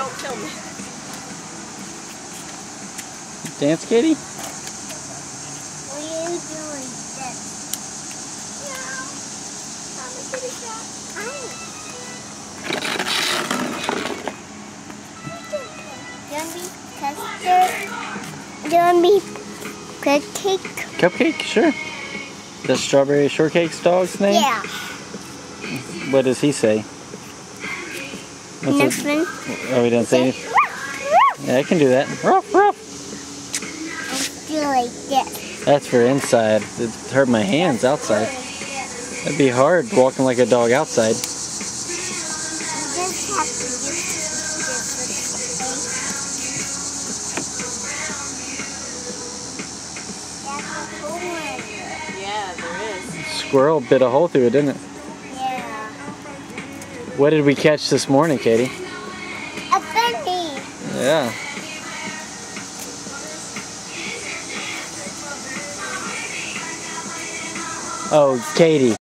Don't kill me. Dance, Katie? What are you doing? I'm a kitty cat. Do you want to be cupcake? Cupcake? Sure. The strawberry shortcake's dog's name? Yeah. What does he say? What's it? Nothing. Oh, he didn't say anything? Yeah, I can do that. Ruff, ruff. Do like this. That's for inside. It hurt my hands outside. That'd be hard walking like a dog outside. You just have to use That's a cool one. Yeah, there is. Squirrel bit a hole through it, didn't it? Yeah. What did we catch this morning, Katie? A bunny. Yeah. Oh, Katie.